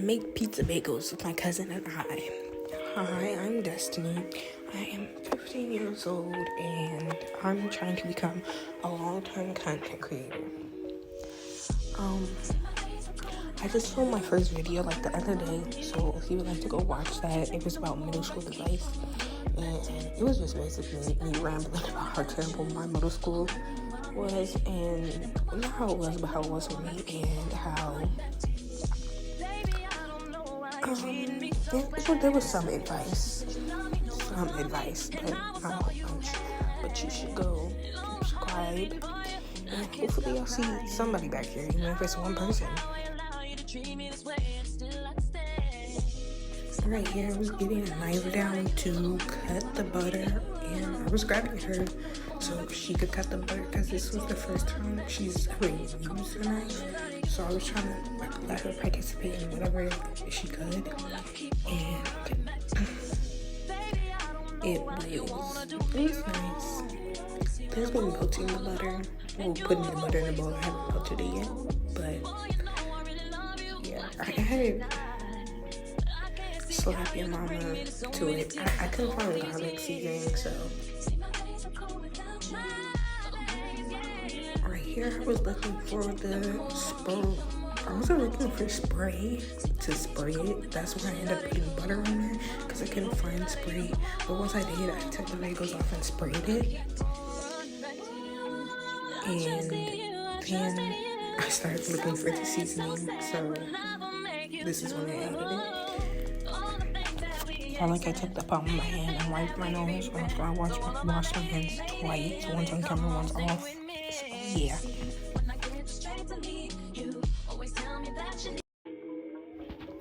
make pizza bagels with my cousin and I. Hi, I'm Destiny. I am 15 years old and I'm trying to become a long-term content creator. I just filmed my first video like the other day, so if you would like to go watch that, it was about middle school advice, and it was just basically me rambling about how terrible my middle school was, and not how it was, but how it was for me, and how there was some advice, but you should go subscribe, and hopefully I'll see somebody back here, even if it's one person. Right here, I was getting a knife down to cut the butter, and I was grabbing her so she could cut the butter because this was the first time she's ever used a knife. So I was trying to let her participate in whatever she could, and it was nice. There's been melting the butter. Well, putting the butter in the bowl. I haven't melted it yet, but yeah, I had slap your mama to it. I couldn't find garlic seasoning, so right here I was looking for the spray. I wasn't looking for spray to spray it. That's where I ended up putting butter on there because I couldn't find spray. But once I did, I took the bagels off and sprayed it. And then I started looking for the seasoning, so this is when I added it. I felt like I took the palm of my hand and wiped my nose after I washed my hands twice. Once on camera, once off. So, yeah.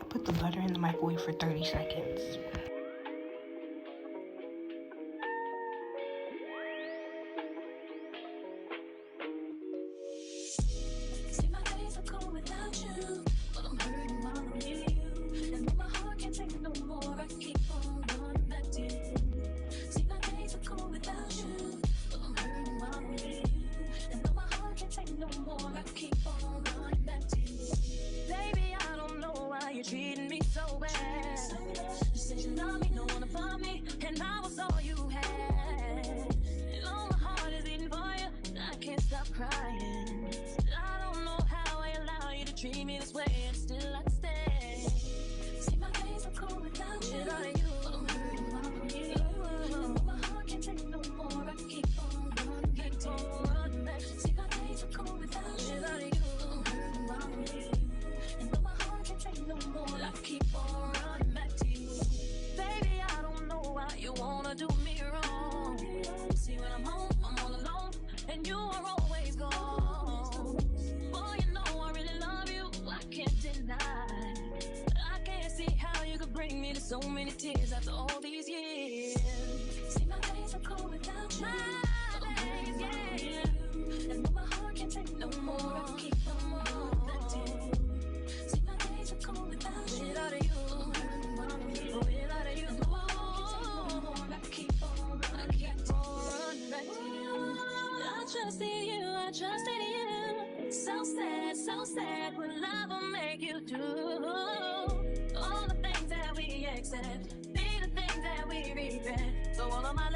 I put the butter in the microwave for 30 seconds. Treating me so bad. You said you love me, don't wanna bump me, and I was all you had. And all my heart is beating for you, I can't stop crying. I don't know how I allow you to treat me this way, and still I stay. See, my days are cold without you. Without you. My heart can't take no more. I keep on running back. See, my days are cold without you. Without you. No more, I keep on running back to you. Baby, I don't know why you wanna do me wrong. See, when I'm home, I'm all alone, and you are always gone. Boy, you know I really love you, I can't deny. I can't see how you could bring me to so many tears after all these years. See, my days are cold without you. My days, yeah. And my heart can't take no more, I keep on running back to you. Without you, I keep on running back to you. I trusted you. So sad, what love will make you do. All the things that we accept, be the things that we regret. So all of my